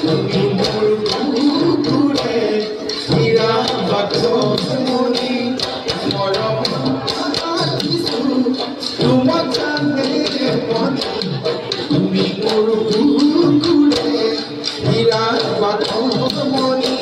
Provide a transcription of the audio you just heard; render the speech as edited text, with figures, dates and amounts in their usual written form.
তুমি মোর ঘুরে হীরা বাক্সমণি মরম তোমার জানে তুমি মোর ঘুরে হীরা বাক্সমণি